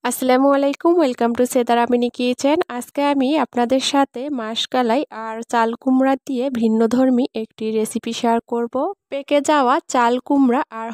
আসসালামু আলাইকুম, welcome to সেদার Amini kitchen. আজকে আমি আপনাদের সাথে মাসকালাই আর চাল কুমড়া দিয়ে ভিন্নধর্মী একটি রেসিপি শেয়ার করব। পেকে যাওয়া চাল কুমড়া আর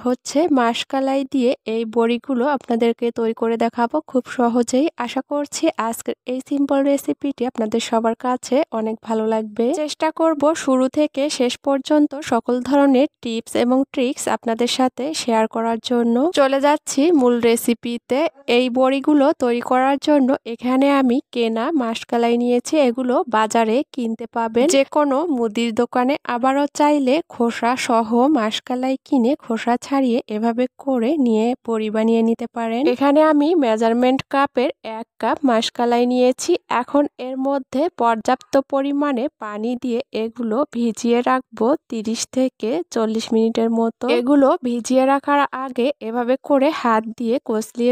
মাসকালাই দিয়ে এই বড়িগুলো আপনাদেরকে তৈরি করে দেখাবো খুব সহজেই। আশা করছি আজকের এই সিম্পল রেসিপিটি আপনাদের সবার কাছে অনেক ভালো লাগবে। চেষ্টা করব শুরু থেকে শেষ পর্যন্ত সকল ধরনের টিপস এবং ট্রিক্স আপনাদের সাথে শেয়ার করার জন্য। চলে যাচ্ছি মূল রেসিপিতে। এই বড়িগুলো তৈরি করার জন্য এখানে আমি কেনা মাসকালাই নিয়েছি। এগুলো বাজারে কিনতে পাবেন যে কোনো মুদির দোকানে। আবারও চাইলে খোসা সহ মাসকালাই কিনে খোসা ছাড়িয়ে এভাবে করে নিয়ে বড়ি বানিয়ে নিতে পারেন। এখানে আমি মেজারমেন্ট কাপের 1 কাপ মাসকালাই নিয়েছি। এখন এর মধ্যে পর্যাপ্ত পরিমাণে পানি দিয়ে এগুলো ভিজিয়ে রাখবো 30 থেকে 40 মিনিটের মতো। এগুলো ভিজিয়ে রাখার আগে এভাবে করে হাত দিয়ে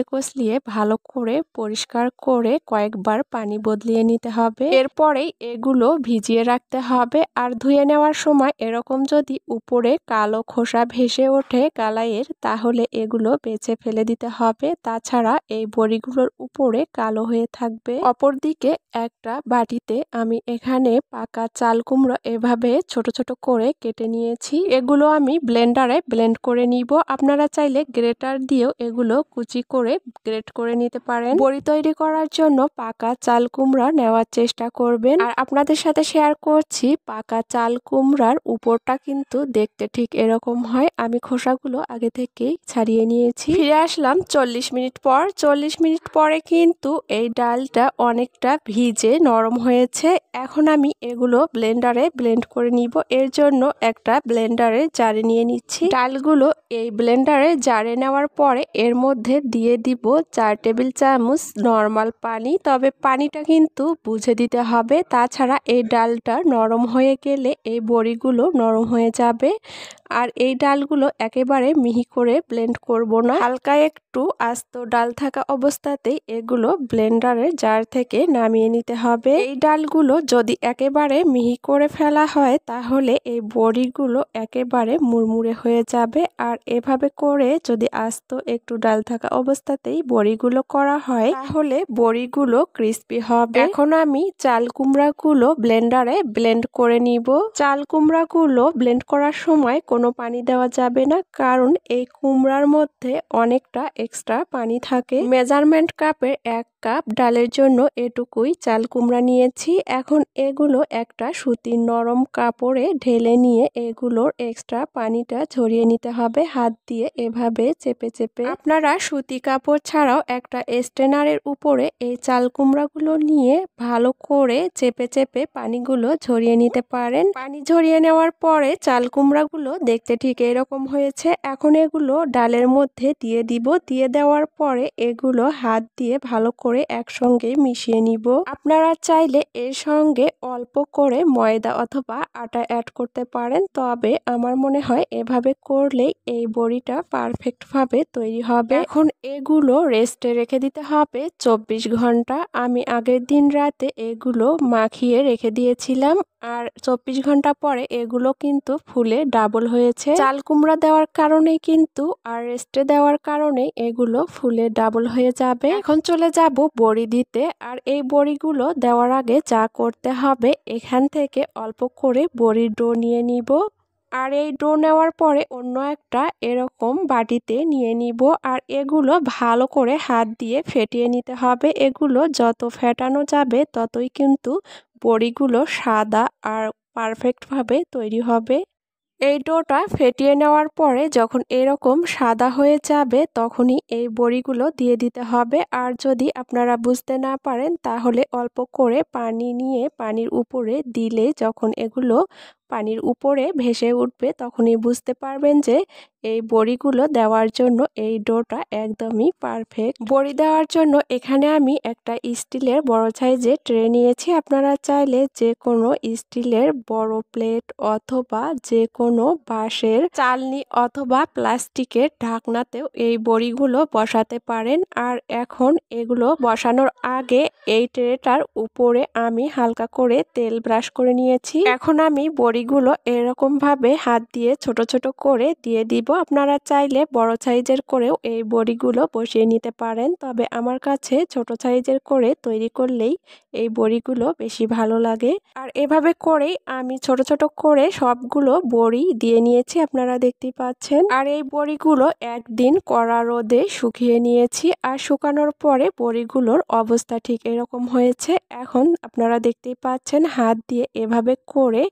কসলিয়ে ভালো করে পরিষ্কার করে কয়েকবার পানি বদলিয়ে নিতে হবে। এরপরেই এগুলো ভিজিয়ে রাখতে হবে। আর ধুয়ে নেওয়ার সময় এরকম যদি উপরে কালো খোসা ভেসে ওঠে কালাইয়ের, তাহলে এগুলো বেছে ফেলে দিতে হবে। তাছাড়া এই বড়িগুলোর উপরে কালো হয়ে থাকবে। অপরদিকে একটা বাটিতে আমি এখানে পাকা চাল কুমড়ো এভাবে ছোট ছোট করে কেটে নিয়েছি। এগুলো আমি ব্লেন্ডারে ব্লেন্ড করে নিব। আপনারা চাইলে গ্রেটার দিয়েও এগুলো কুচি করে গ্রেট করে নিতে পারেন। বড়ি তৈরি করার জন্য পাকা চাল কুমড়া নেওয়ার চেষ্টা করবেন। আর আপনাদের সাথে শেয়ার করছি, পাকা চাল কুমড়ার উপরটা কিন্তু দেখতে ঠিক এরকম হয়। আমি খোসাগুলো আগে থেকেই ছাড়িয়ে নিয়েছি। ফিরে আসলাম 40 মিনিট পর। 40 মিনিট পরে কিন্তু এই ডালটা অনেকটা ভিজে নরম হয়েছে। এখন আমি এগুলো ব্লেন্ডারে ব্লেন্ড করে নিব। এর জন্য একটা ব্লেন্ডারে জারে নিয়ে নিচ্ছি। ডালগুলো এই ব্লেন্ডারে জারে নেওয়ার পরে এর মধ্যে দিয়ে দিব 4 টেবিল চামচ নর্মাল পানি। তবে পানিটা কিন্তু বুঝে দিতে হবে, তাছাড়া এই ডালটা নরম হয়ে গেলে এই বড়িগুলো নরম হয়ে যাবে। আর এই ডালগুলো একেবারে মিহি করে ব্লেন্ড করব না, হালকা একটু আস্ত ডাল থাকা অবস্থাতেই এগুলো ব্লেন্ডারের জার থেকে নামিয়ে নিতে হবে। এই ডালগুলো যদি একেবারে মিহি করে ফেলা হয় তাহলে এই বড়িগুলো একেবারে মুড়মুড়ে হয়ে যাবে। আর এভাবে করে যদি আস্ত একটু ডাল থাকা অবস্থাতেই বড়িগুলো করা হয় তাহলে বড়িগুলো ক্রিস্পি হবে। এখন আমি চাল কুমড়াগুলো ব্লেন্ডারে ব্লেন্ড করে নিব। চাল কুমড়াগুলো ব্লেন্ড করার সময় কোনো পানি দেওয়া যাবে না, কারণ এই কুমড়ার মধ্যে অনেকটা এক্সট্রা পানি থাকে। মেজারমেন্ট কাপে 1 কাপ ডালের জন্য এটুকুই চাল কুমড়া নিয়েছি। এখন এগুলো একটা সুতির নরম কাপড়ে ঢেলে নিয়ে এগুলোর এক্সট্রা পানিটা ঝরিয়ে নিতে হবে হাত দিয়ে এভাবে চেপে চেপে। আপনারা সুতি কাপড় ছাড়াও একটা স্ট্রেনারের উপরে এই চাল কুমড়াগুলো নিয়ে ভালো করে চেপে চেপে পানিগুলো ঝরিয়ে নিতে পারেন। পানি ঝরিয়ে নেওয়ার পরে চাল কুমড়াগুলো দেখতে ঠিক এরকম হয়েছে। এখন এগুলো ডালের মধ্যে দিয়ে দিব। দিয়ে দেওয়ার পরে এগুলো হাত দিয়ে ভালো করে একসঙ্গে মিশিয়ে নিব। আপনারা চাইলে এর সঙ্গে অল্প করে ময়দা অথবা আটা অ্যাড করতে পারেন, তবে আমার মনে হয় এভাবে করলেই এই বড়িটা পারফেক্ট ভাবে তৈরি হবে। এখন এগুলো রেস্টে রেখে দিতে হবে 24 ঘন্টা। আমি আগের দিন রাতে এগুলো মাখিয়ে রেখে দিয়েছিলাম, আর 24 ঘন্টা পরে এগুলো কিন্তু ফুলে ডাবল হয়েছে। চাল কুমড়া দেওয়ার কারণে কিন্তু আর রেস্টে দেওয়ার কারণে এগুলো ফুলে ডাবল হয়ে যাবে। এখন চলে যাব বড়ি দিতে। আর এই বড়িগুলো দেওয়ার আগে যা করতে হবে, এখান থেকে অল্প করে বড়ির ডো নিয়ে নিব। আর এই ডো নেওয়ার পরে অন্য একটা এরকম বাটিতে নিয়ে নিব। আর এগুলো ভালো করে হাত দিয়ে ফেটিয়ে নিতে হবে। এগুলো যত ফেটানো যাবে ততই কিন্তু বড়িগুলো সাদা আর পারফেক্টভাবে তৈরি হবে। এই ডোটা ফেটিয়ে নেওয়ার পরে যখন এরকম সাদা হয়ে যাবে তখনই এই বড়িগুলো দিয়ে দিতে হবে। আর যদি আপনারা বুঝতে না পারেন তাহলে অল্প করে পানি নিয়ে পানির উপরে দিলে যখন এগুলো পানির উপরে ভেসে উঠবে তখনই বুঝতে পারবেন যে এই বড়িগুলো দেওয়ার জন্য এই ডোটা একদমই পারফেক্ট। বড়ি দেওয়ার জন্য এখানে আমি একটা স্টিলের বড় সাইজের ট্রে নিয়েছি। আপনারা চাইলে যে কোনো স্টিলের বড় প্লেট অথবা যে কোনো বাঁশের চালনি অথবা প্লাস্টিকের ঢাকনাতেও এই বড়িগুলো বসাতে পারেন। আর এখন এগুলো বসানোর আগে এই ট্রেটার উপরে আমি হালকা করে তেল ব্রাশ করে নিয়েছি। এখন আমি বড়ি বড়িগুলো এরকমভাবে হাত দিয়ে ছোট ছোট করে দিয়ে দিব। আপনারা চাইলে বড় সাইজের করেও এই বড়িগুলো বসিয়ে নিতে পারেন, তবে আমার কাছে ছোট সাইজের করে তৈরি করলেই এই বড়িগুলো বেশি ভালো লাগে। আর এভাবে করেই আমি ছোট ছোট করে সবগুলো বড়ি দিয়ে নিয়েছি, আপনারা দেখতেই পাচ্ছেন। আর এই বড়িগুলো একদিন কড়া রোদে শুকিয়ে নিয়েছি, আর শুকানোর পরে বড়িগুলোর অবস্থা ঠিক এরকম হয়েছে। এখন আপনারা দেখতেই পাচ্ছেন হাত দিয়ে এভাবে করে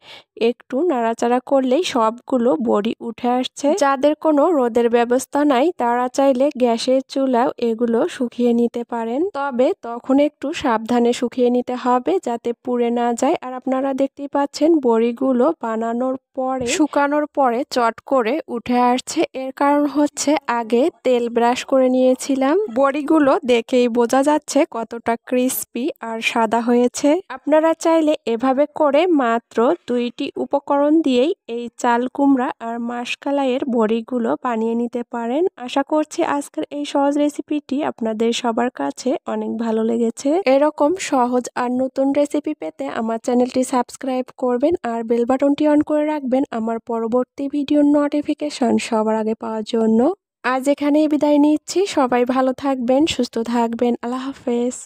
একটু নাড়াচাড়া করলেই সবগুলো বড়ি উঠে আসছে। যাদের কোনো রোদের ব্যবস্থা নাই তারা চাইলে গ্যাসের চুলাও এগুলো শুকিয়ে নিতে পারেন, তবে তখন একটু সাবধানে শুকিয়ে নিতে হবে যাতে পুড়ে না যায়। আর আপনারা দেখতেই পাচ্ছেন বড়িগুলো বানানোর পরে শুকানোর পরে চট করে উঠে আসছে। এর কারণ হচ্ছে আগে তেল ব্রাশ করে নিয়েছিলাম। বড়িগুলো দেখেই বোঝা যাচ্ছে কতটা ক্রিস্পি আর সাদা হয়েছে। আপনারা চাইলে এভাবে করে মাত্র 2টি উপকরণ দিয়েই এই চাল কুমড়া আর মাশকালাইয়ের বড়িগুলো বানিয়ে নিতে পারেন। আশা করছি আজকের এই সহজ রেসিপিটি আপনাদের সবার কাছে অনেক ভালো লেগেছে। এরকম সহজ আর নতুন রেসিপি পেতে আমার চ্যানেলটি সাবস্ক্রাইব করবেন আর বেল বাটনটি অন করে রাখবেন আমার পরবর্তী ভিডিওর নোটিফিকেশন সবার আগে পাওয়ার জন্য। আজ এখানেই বিদায় নিচ্ছি। সবাই ভালো থাকবেন, সুস্থ থাকবেন। আল্লাহ হাফেজ।